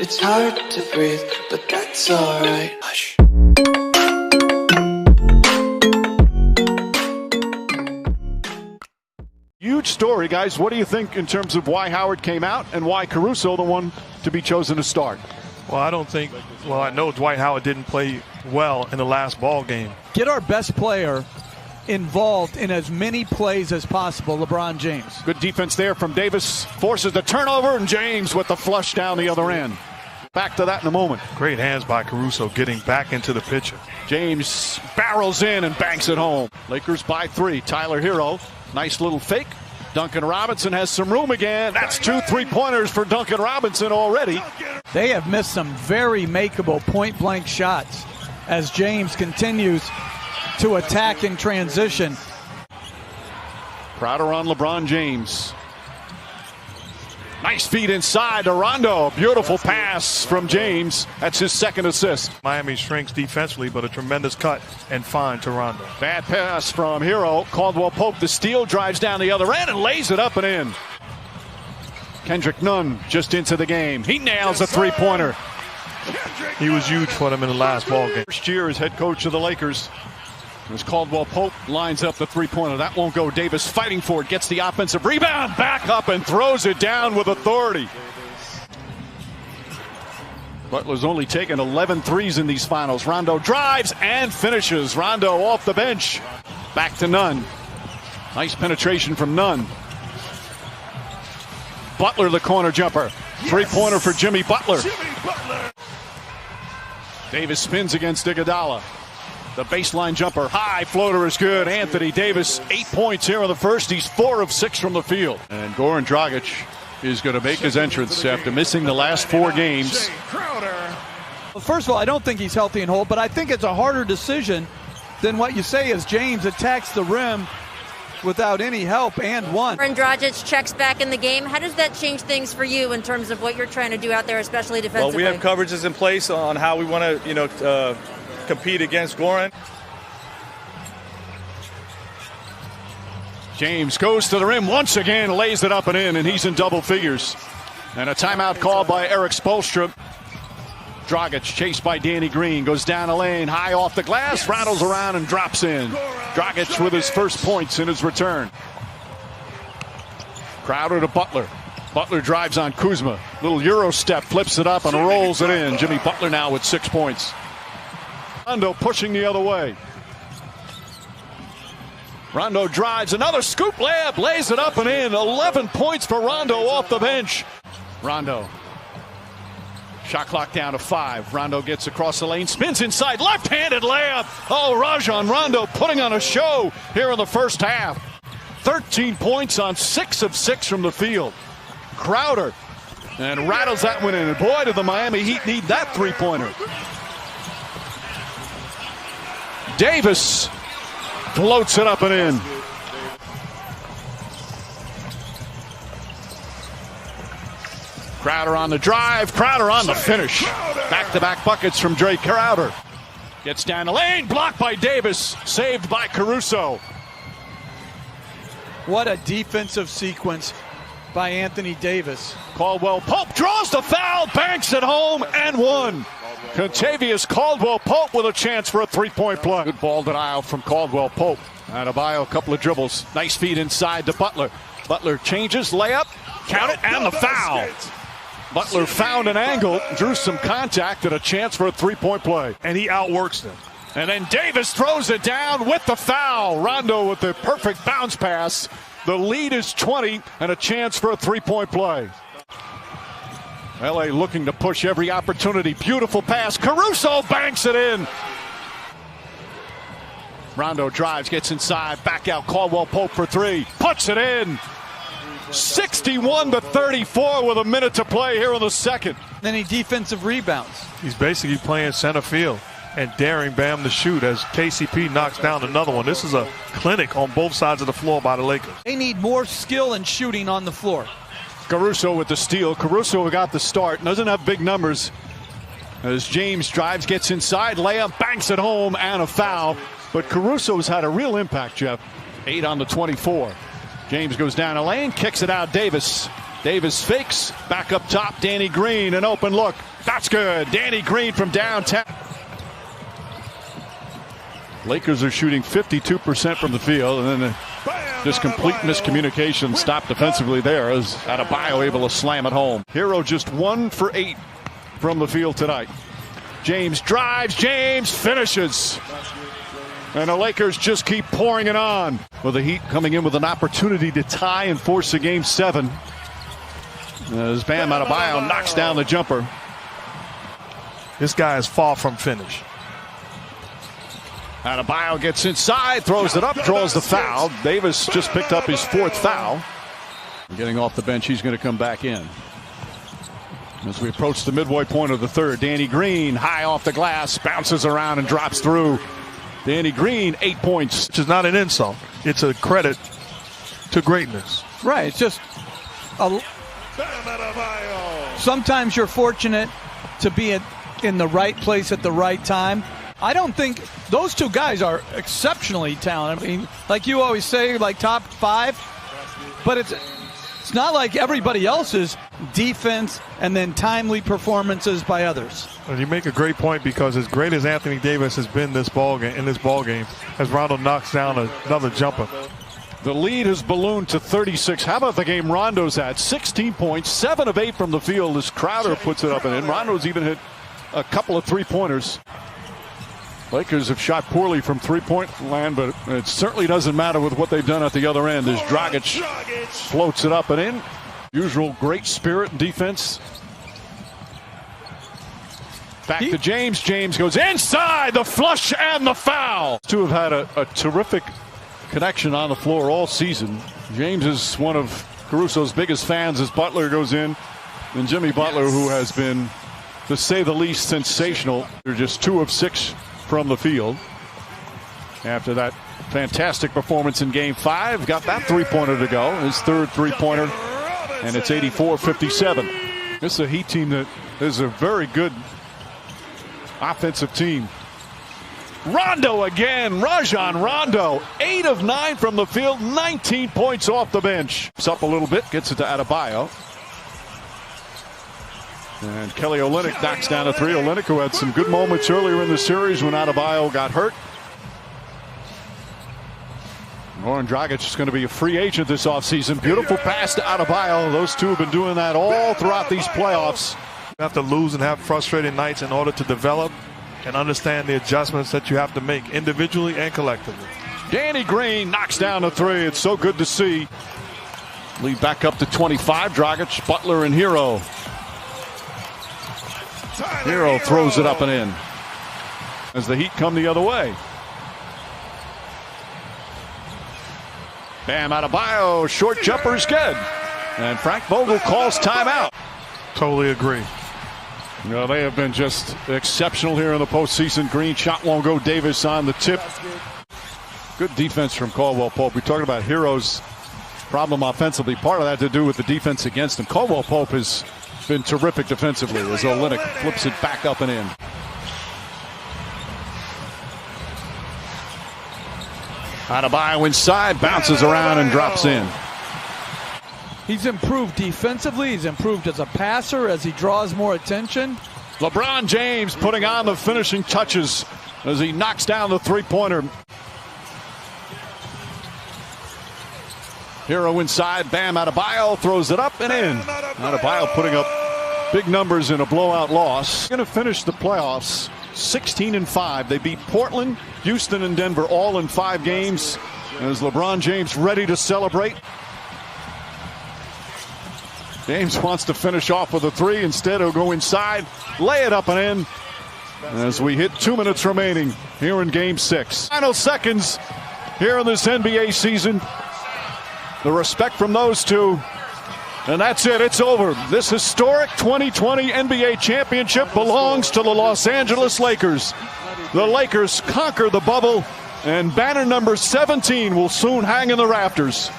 It's hard to breathe, but that's alright. Hush. Huge story, guys. What do you think in terms of why Howard came out and why Caruso the one to be chosen to start? Well, I know Dwight Howard didn't play well in the last ball game. Get our best player involved in as many plays as possible, LeBron James. Good defense there from Davis. Forces the turnover, and James with the flush down the other end. Back to that in a moment. Great hands by Caruso getting back into the picture. James barrels in and banks it home. Lakers by 3. Tyler Hero. Nice little fake. Duncan Robinson has some room again. That's 2 3-pointers for Duncan Robinson already. They have missed some very makeable point-blank shots as James continues to attack in transition. Crowder on LeBron James. Nice feed inside to Rondo. Beautiful pass from James. That's his second assist. Miami shrinks defensively, but a tremendous cut and find to Rondo. Bad pass from Hero. Caldwell Pope, the steal, drives down the other end and lays it up and in. Kendrick Nunn just into the game. He nails a three-pointer. He was huge for them in the last ball game. First year as head coach of the Lakers. As Caldwell Pope lines up the three-pointer. That won't go. Davis fighting for it. Gets the offensive rebound. Back up and throws it down with authority. Butler's only taken 11 threes in these finals. Rondo drives and finishes. Rondo off the bench. Back to Nunn. Nice penetration from Nunn. Butler the corner jumper. Three-pointer for Jimmy Butler. Davis spins against Iguodala. The baseline jumper, high floater is good. Anthony Davis, 8 points here in the first. He's 4 of 6 from the field. And Goran Dragic is going to make his entrance after missing the last 4 games. Well, first of all, I don't think he's healthy and whole, but I think it's a harder decision than what you say as James attacks the rim without any help and one. Goran Dragic checks back in the game. How does that change things for you in terms of what you're trying to do out there, especially defensively? Well, we have coverages in place on how we want to, compete against Goran. James goes to the rim once again, lays it up and in, and he's in double figures. And a timeout called by Eric Spoelstra. Dragic chased by Danny Green, goes down the lane, high off the glass, rattles around and drops in. Dragic with his first points in his return. Crowder to Butler. Butler drives on Kuzma. Little Euro step, flips it up and rolls it in. Jimmy Butler now with 6 points. Rondo pushing the other way. Rondo drives, another scoop layup, lays it up and in. 11 points for Rondo off the bench. Rondo. Shot clock down to 5. Rondo gets across the lane, spins inside, left-handed layup. Oh, Rajon Rondo putting on a show here in the first half. 13 points on 6 of 6 from the field. Crowder and rattles that one in. And boy, did the Miami Heat need that three-pointer. Davis floats it up and in. Crowder on the drive, Crowder on the finish. Back-to-back buckets from Drake Crowder. Gets down the lane, blocked by Davis, saved by Caruso. What a defensive sequence by Anthony Davis. Caldwell Pope draws the foul, banks it home, and one. Contavious Caldwell Pope with a chance for a three-point play. Good ball denial from Caldwell Pope. Adebayo, a couple of dribbles. Nice feed inside to Butler. Butler changes, layup, count it, and the foul. Butler found an angle, drew some contact, and a chance for a three-point play. And he outworks them. And then Davis throws it down with the foul. Rondo with the perfect bounce pass. The lead is 20 and a chance for a three-point play. LA looking to push every opportunity. Beautiful pass. Caruso banks it in. Rondo drives, gets inside, back out. Caldwell Pope for 3. Puts it in. 61-34 with a minute to play here in the second. Then he defensive rebounds. He's basically playing center field and daring Bam to shoot as KCP knocks down another one. This is a clinic on both sides of the floor by the Lakers. They need more skill and shooting on the floor. Caruso with the steal. Caruso got the start. Doesn't have big numbers. As James drives, gets inside, layup, banks it home, and a foul. But Caruso's had a real impact, Jeff. 8 on the 24. James goes down a lane, kicks it out. Davis Davis fakes, back up top, Danny Green, an open look. That's good. Danny Green from downtown. Lakers are shooting 52% from the field, and then just complete miscommunication stopped defensively there as Adebayo able to slam it home. Hero just 1 for 8 from the field tonight. James drives, James finishes. And the Lakers just keep pouring it on. Well, the Heat coming in with an opportunity to tie and force a game 7. As Bam Adebayo knocks down the jumper. This guy is far from finished. Adebayo gets inside, throws it up, draws the foul. Davis just picked up his 4th foul. Getting off the bench, he's going to come back in. As we approach the midway point of the 3rd, Danny Green high off the glass, bounces around and drops through. Danny Green, 8 points. Which is not an insult. It's a credit to greatness. Right. It's just sometimes you're fortunate to be in the right place at the right time. I don't think those two guys are exceptionally talented. I mean, like you always say, like top 5, but it's not like everybody else's defense and then timely performances by others. And you make a great point, because as great as Anthony Davis has been in this ball game, as Rondo knocks down another jumper. The lead has ballooned to 36. How about the game Rondo's at? 16 points, 7 of 8 from the field as Crowder puts it up and in. Rondo's even hit a couple of 3-pointers. Lakers have shot poorly from 3-point land, but it certainly doesn't matter with what they've done at the other end as Dragic floats it up and in. Usual great spirit and defense. Back to James. James goes inside, the flush and the foul. Two have had a terrific connection on the floor all season. James is one of Caruso's biggest fans as Butler goes in. And Jimmy Butler, who has been, to say the least, sensational. They're just 2 of 6 from the field. After that fantastic performance in Game 5, got that 3-pointer to go. His 3rd 3-pointer, and it's 84-57. This is a Heat team that is a very good offensive team. Rondo again, Rajon Rondo, 8 of 9 from the field, 19 points off the bench. It's up a little bit, gets it to Adebayo. And Kelly Olynyk knocks down a 3. Olynyk, who had some good moments earlier in the series when Adebayo got hurt. Goran Dragic is going to be a free agent this offseason. Beautiful pass to Adebayo. Those two have been doing that all throughout these playoffs. You have to lose and have frustrating nights in order to develop and understand the adjustments that you have to make individually and collectively. Danny Green knocks down a 3. It's so good to see. Lead back up to 25. Dragic, Butler, and Hero. Hero throws it up and in as the Heat come the other way. Bam Adebayo, short jumper's good. And Frank Vogel calls timeout. Totally agree. You know, they have been just exceptional here in the postseason. Green shot won't go. Davis on the tip. Good defense from Caldwell Pope. We talked about Hero's problem offensively. Part of that to do with the defense against him. Caldwell Pope has been terrific defensively as Olynyk flips it back up and in. Adebayo inside, bounces around and drops in. He's improved defensively. He's improved as a passer as he draws more attention. LeBron James putting on the finishing touches as he knocks down the 3-pointer. Hero inside, Bam Adebayo throws it up and in. Adebayo putting up big numbers in a blowout loss. Going to finish the playoffs 16-5. They beat Portland, Houston, and Denver all in 5 games. As LeBron James ready to celebrate. James wants to finish off with a 3. Instead, he'll go inside, lay it up and in. As we hit 2 minutes remaining here in Game 6. Final seconds here in this NBA season. The respect from those two. And that's it. It's over. This historic 2020 NBA championship belongs to the Los Angeles Lakers. The Lakers conquer the bubble, and banner number 17 will soon hang in the rafters.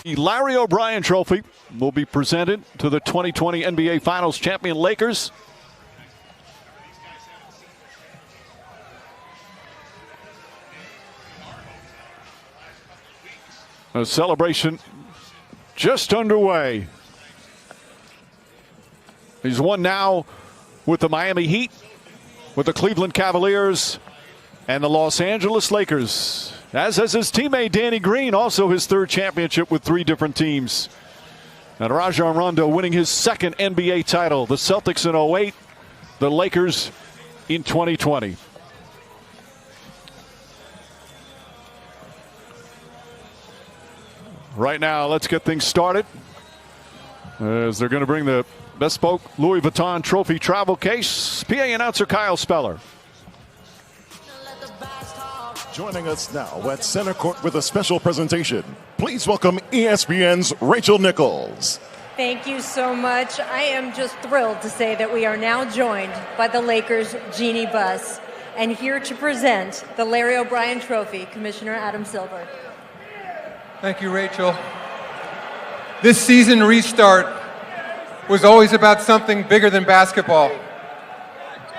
The Larry O'Brien Trophy will be presented to the 2020 NBA Finals champion Lakers. A celebration just underway. He's won now with the Miami Heat, with the Cleveland Cavaliers, and the Los Angeles Lakers. As has his teammate Danny Green, also his third championship with 3 different teams. And Rajon Rondo winning his second NBA title. The Celtics in 08, the Lakers in 2020. Right now, let's get things started, as they're going to bring the bespoke Louis Vuitton trophy travel case. PA announcer Kyle Speller. Joining us now at Center Court with a special presentation, please welcome ESPN's Rachel Nichols. Thank you so much. I am just thrilled to say that we are now joined by the Lakers' Jeannie Buss, and here to present the Larry O'Brien Trophy, Commissioner Adam Silver. Thank you, Rachel. This season restart was always about something bigger than basketball.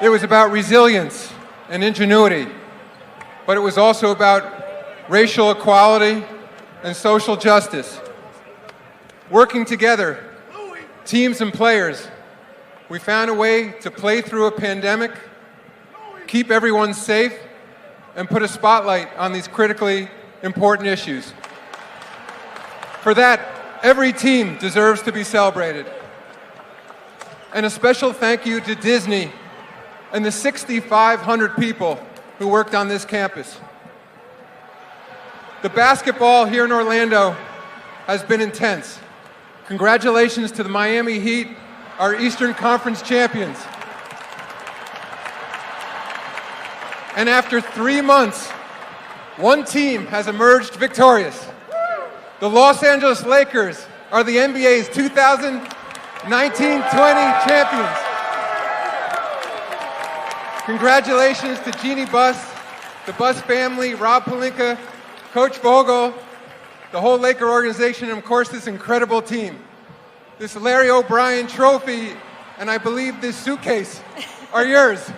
It was about resilience and ingenuity, but it was also about racial equality and social justice. Working together, teams and players, we found a way to play through a pandemic, keep everyone safe, and put a spotlight on these critically important issues. For that, every team deserves to be celebrated. And a special thank you to Disney and the 6,500 people who worked on this campus. The basketball here in Orlando has been intense. Congratulations to the Miami Heat, our Eastern Conference champions. And after 3 months, one team has emerged victorious. The Los Angeles Lakers are the NBA's 2019-20 champions. Congratulations to Jeannie Buss, the Buss family, Rob Pelinka, Coach Vogel, the whole Laker organization, and of course this incredible team. This Larry O'Brien Trophy, and I believe this suitcase, are yours.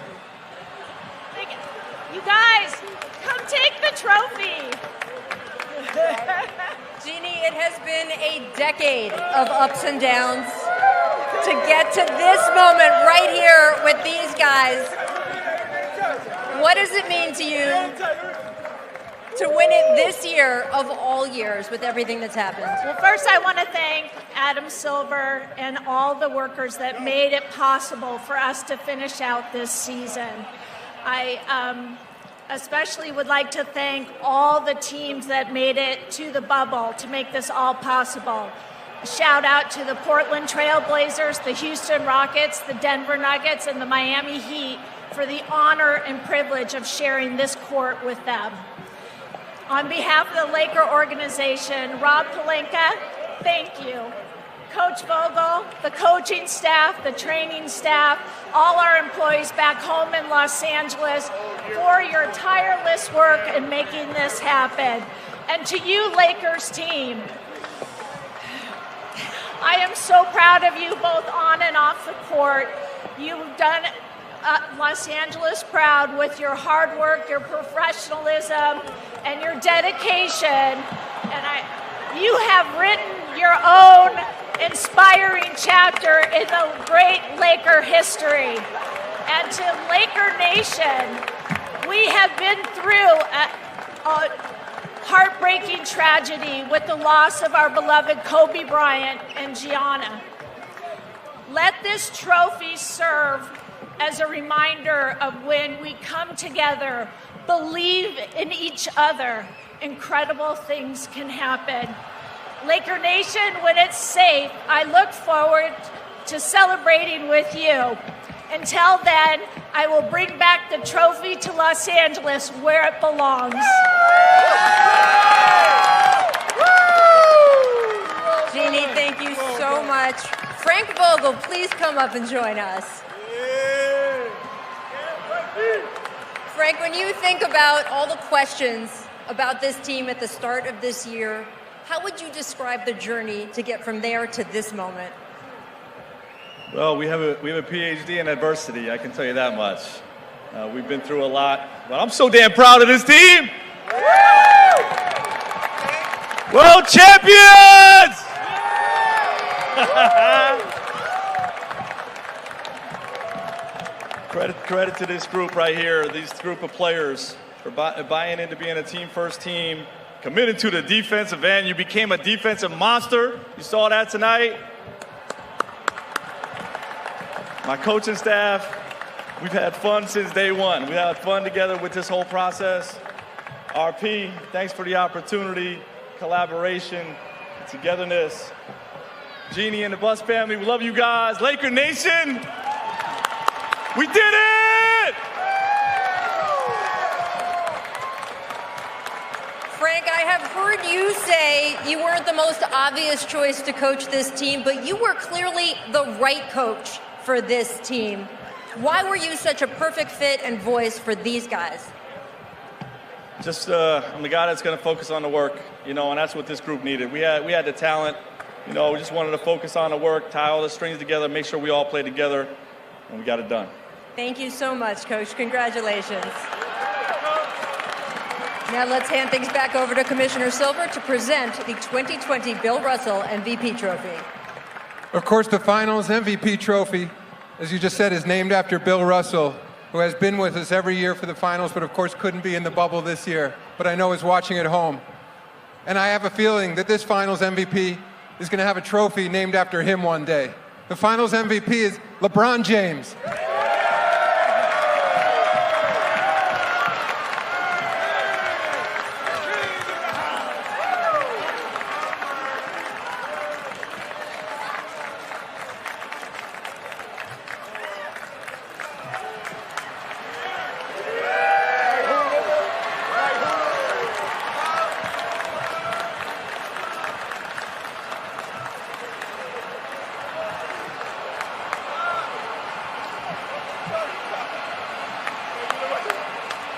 You guys, come take the trophy. Jeannie, it has been a decade of ups and downs to get to this moment right here with these guys. What does it mean to you to win it this year of all years with everything that's happened? Well, first I want to thank Adam Silver and all the workers that made it possible for us to finish out this season. I especially would like to thank all the teams that made it to the bubble to make this all possible. A shout out to the Portland Trail Blazers, the Houston Rockets, the Denver Nuggets, and the Miami Heat for the honor and privilege of sharing this court with them. On behalf of the Laker organization, Rob Pelinka, thank you. Coach Vogel, the coaching staff, the training staff, all our employees back home in Los Angeles for your tireless work in making this happen. And to you, Lakers team, I am so proud of you both on and off the court. You've done Los Angeles proud with your hard work, your professionalism, and your dedication. And you have written your own inspiring chapter in the great Laker history. And to Laker Nation, we have been through a heartbreaking tragedy with the loss of our beloved Kobe Bryant and Gianna. Let this trophy serve as a reminder of when we come together, believe in each other, incredible things can happen. Laker Nation, when it's safe, I look forward to celebrating with you. Until then, I will bring back the trophy to Los Angeles where it belongs. Jeannie, thank you so much. Frank Vogel, please come up and join us. Frank, when you think about all the questions about this team at the start of this year, How would you describe the journey to get from there to this moment? Well, we have a PhD in adversity, I can tell you that much. We've been through a lot, but I'm so damn proud of this team. World champions! Credit to this group right here, these group of players for buying into being a team-first team, committed to the defensive end. You became a defensive monster. You saw that tonight. My coaching staff, we've had fun since day one. We had fun together with this whole process. RP, thanks for the opportunity, collaboration, togetherness. Jeannie and the Bus family, we love you guys. Laker Nation, we did it! Frank, I have heard you say you weren't the most obvious choice to coach this team, but you were clearly the right coach for this team. Why were you such a perfect fit and voice for these guys? Just, I'm the guy that's going to focus on the work, and that's what this group needed. We had the talent, we just wanted to focus on the work, tie all the strings together, make sure we all play together, and we got it done. Thank you so much, Coach. Congratulations. Now let's hand things back over to Commissioner Silver to present the 2020 Bill Russell MVP Trophy. Of course, the Finals MVP trophy, as you just said, is named after Bill Russell, who has been with us every year for the Finals, but of course couldn't be in the bubble this year, but I know is watching at home. And I have a feeling that this Finals MVP is going to have a trophy named after him one day. The Finals MVP is LeBron James.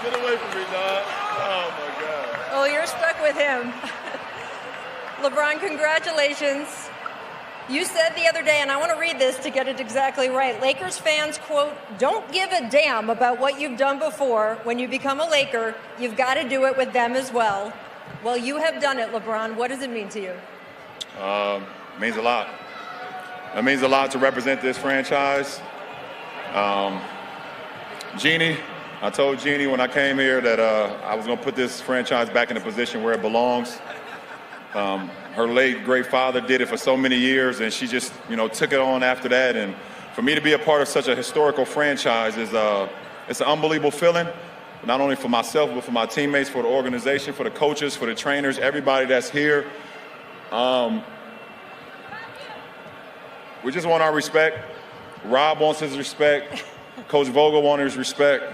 Get away from me, dog. Oh, my God. Oh, you're stuck with him. LeBron, congratulations. You said the other day, and I want to read this to get it exactly right, Lakers fans, quote, don't give a damn about what you've done before. When you become a Laker, you've got to do it with them as well. Well, you have done it, LeBron. What does it mean to you? It means a lot. It means a lot to represent this franchise. Jeannie, I told Jeannie when I came here that I was going to put this franchise back in a position where it belongs. Her late great father did it for so many years, and she just, took it on after that. And for me to be a part of such a historical franchise is it's an unbelievable feeling, not only for myself, but for my teammates, for the organization, for the coaches, for the trainers, everybody that's here. We just want our respect. Rob wants his respect. Coach Vogel wants his respect.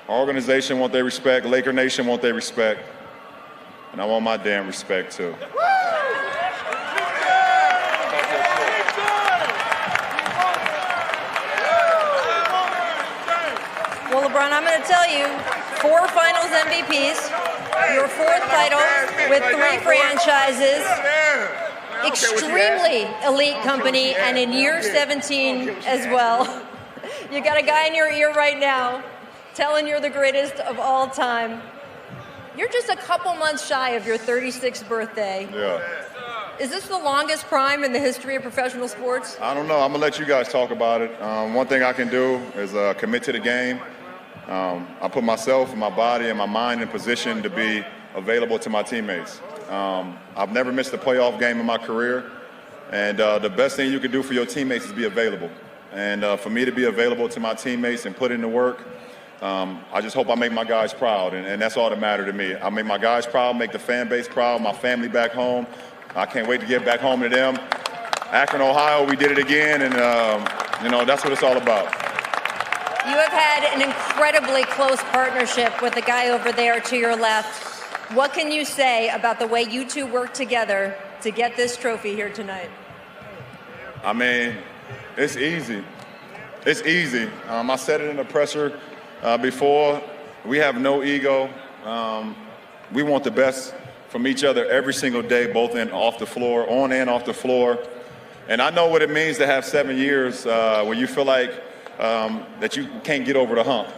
Our organization wants their respect. Laker Nation wants their respect. And I want my damn respect, too. Well, LeBron, I'm going to tell you, 4 Finals MVPs, your 4th title with 3 franchises, extremely elite company, and in year 17 as well. You got a guy in your ear right now telling you're the greatest of all time. You're just a couple months shy of your 36th birthday. Yeah. Is this the longest prime in the history of professional sports? I don't know. I'm going to let you guys talk about it. One thing I can do is commit to the game. I put myself and my body and my mind in position to be available to my teammates. I've never missed a playoff game in my career. And the best thing you can do for your teammates is be available. And for me to be available to my teammates and put in the work, I just hope I make my guys proud, and that's all that matters to me. I make my guys proud, make the fan base proud, my family back home. I can't wait to get back home to them. Akron, Ohio, we did it again, and that's what it's all about. You have had an incredibly close partnership with the guy over there to your left. What can you say about the way you two worked together to get this trophy here tonight? I mean, it's easy. It's easy. I said it in the presser before. We have no ego. We want the best from each other every single day, both in off the floor, on and off the floor. And I know what it means to have 7 years where you feel like that you can't get over the hump.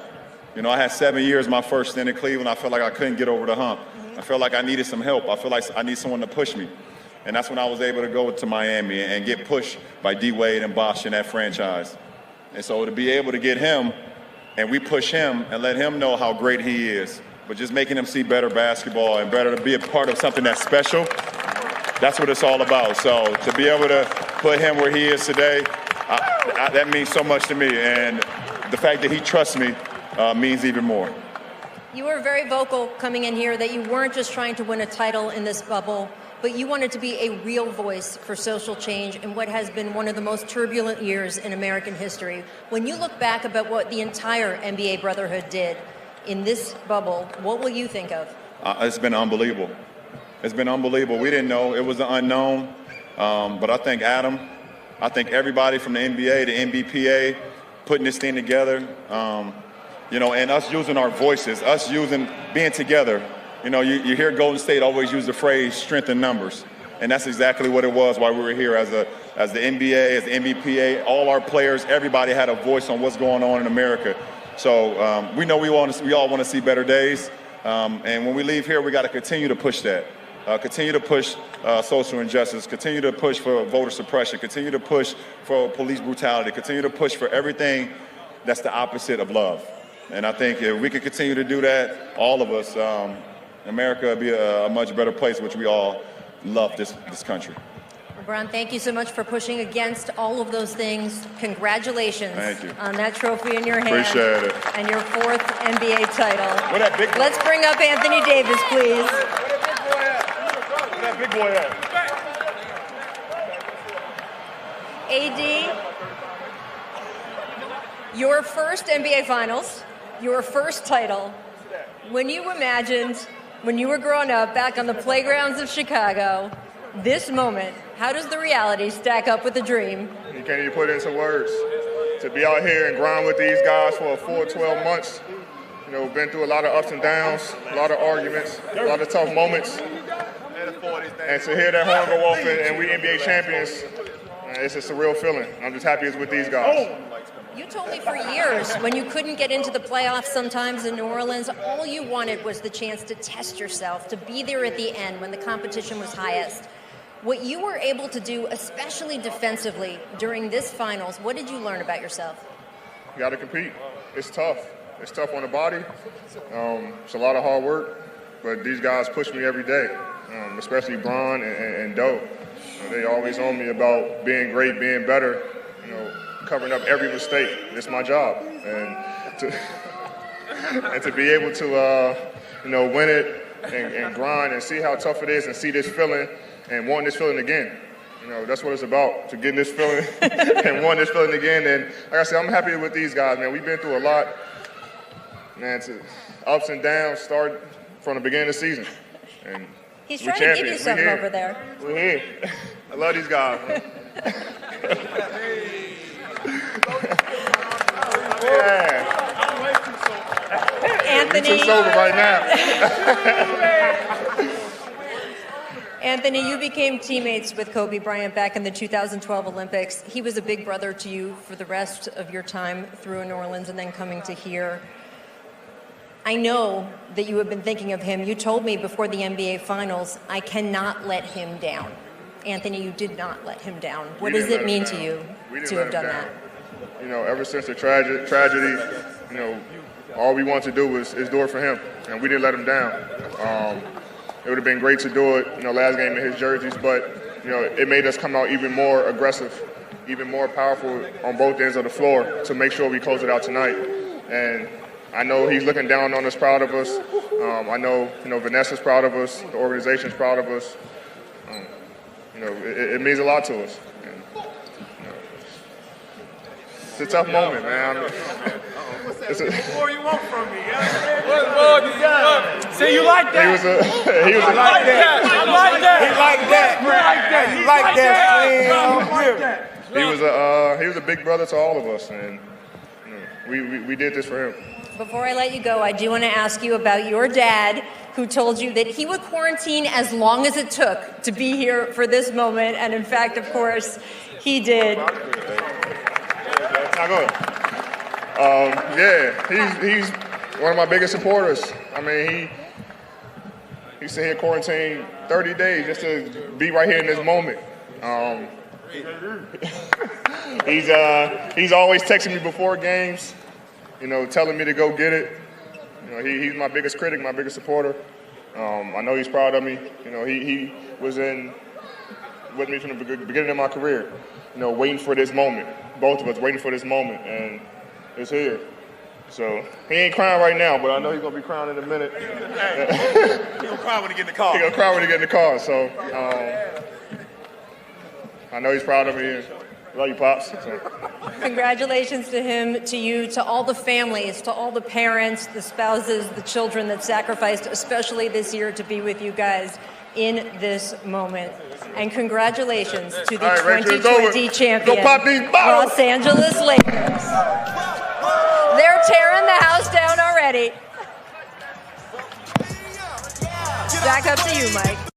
You know, I had 7 years my first stint in Cleveland. I felt like I couldn't get over the hump. I felt like I needed some help. I feel like I need someone to push me. And that's when I was able to go to Miami and get pushed by D-Wade and Bosh in that franchise. And so to be able to get him, and we push him and let him know how great he is, but just making him see better basketball and better to be a part of something that's special, that's what it's all about. So to be able to put him where he is today, that means so much to me. And the fact that he trusts me means even more. You were very vocal coming in here that you weren't just trying to win a title in this bubble, but you wanted to be a real voice for social change in what has been one of the most turbulent years in American history. When you look back about what the entire NBA Brotherhood did in this bubble, what will you think of? It's been unbelievable. It's been unbelievable. We didn't know. It was an unknown. But I think Adam, I think everybody from the NBA, the NBPA, putting this thing together, you know, and us using our voices, us being together. You know, you hear Golden State always use the phrase strength in numbers. And that's exactly what it was while we were here as the NBA, as the NBPA, all our players, everybody had a voice on what's going on in America. So we know we all want to see better days. And when we leave here, we got to continue to push that. Continue to push social injustice, continue to push for voter suppression, continue to push for police brutality, continue to push for everything that's the opposite of love. And I think if we could continue to do that, all of us, America would be a much better place, which we all love this country. LeBron, thank you so much for pushing against all of those things. Congratulations on that trophy in your hand. Appreciate it. And your 4th NBA title. Where that big boy Let's bring up Anthony Davis, please. Where that big boy at? AD, your first NBA Finals, your first title. When you imagined, when you were growing up back on the playgrounds of Chicago, this moment, how does the reality stack up with the dream? You can't even put it into words. To be out here and grind with these guys for a full 12 months, you know, been through a lot of ups and downs, a lot of arguments, a lot of tough moments. And to hear that horn go off and we NBA champions, it's a surreal feeling. I'm just happy it's with these guys. You told me for years when you couldn't get into the playoffs sometimes in New Orleans, all you wanted was the chance to test yourself, to be there at the end when the competition was highest. What you were able to do, especially defensively, during this finals, what did you learn about yourself? You got to compete. It's tough. It's tough on the body. It's a lot of hard work, but these guys push me every day, especially Bron and Doe. They always on me about being great, being better, you know, covering up every mistake. It's my job. And to be able to, you know, win it and grind and see how tough it is and see this feeling and want this feeling again. You know, that's what it's about, to get this feeling and want this feeling again. And like I said, I'm happy with these guys, man. We've been through a lot, man, to ups and downs, start from the beginning of the season. And he's trying to give you something over there. We're here. I love these guys, man. Yeah. Anthony. You're too sober right now. Anthony, you became teammates with Kobe Bryant back in the 2012 Olympics. He was a big brother to you for the rest of your time through New Orleans and then coming to here. I know that you have been thinking of him. You told me before the NBA Finals, I cannot let him down. Anthony, you did not let him down. What does it mean to you to have done that? You know, ever since the tragedy, you know, all we wanted to do is do it for him, and we didn't let him down. It would have been great to do it, you know, last game in his jerseys, but, you know, it made us come out even more aggressive, even more powerful on both ends of the floor to make sure we close it out tonight. And I know he's looking down on us, proud of us. I know, you know, Vanessa's proud of us, the organization's proud of us. You know, it means a lot to us. And, you know, it's a tough moment, man. What more you want from me? What more you got? See, you like that? He was a I like that. I like that. He like that. He like that. He was a big brother to all of us, and you know, we did this for him. Before I let you go, I do want to ask you about your dad who told you that he would quarantine as long as it took to be here for this moment. And in fact, of course, he did. It's not good. He's one of my biggest supporters. I mean, he said he'd quarantine 30 days just to be right here in this moment. He's always texting me before games, telling me to go get it. He's my biggest critic, my biggest supporter. I know he's proud of me. He was with me from the beginning of my career, waiting for this moment. Both of us waiting for this moment, and it's here. So he ain't crying right now, but I know he's gonna be crying in a minute. He's gonna cry when he get in the car. He's gonna cry when he get in the car. So I know he's proud of me. And love you, Pops. So. Congratulations to him, to you, to all the families, to all the parents, the spouses, the children that sacrificed, especially this year, to be with you guys in this moment. And congratulations to the 2020 champion, Los Angeles Lakers. They're tearing the house down already. Back up to you, Mike.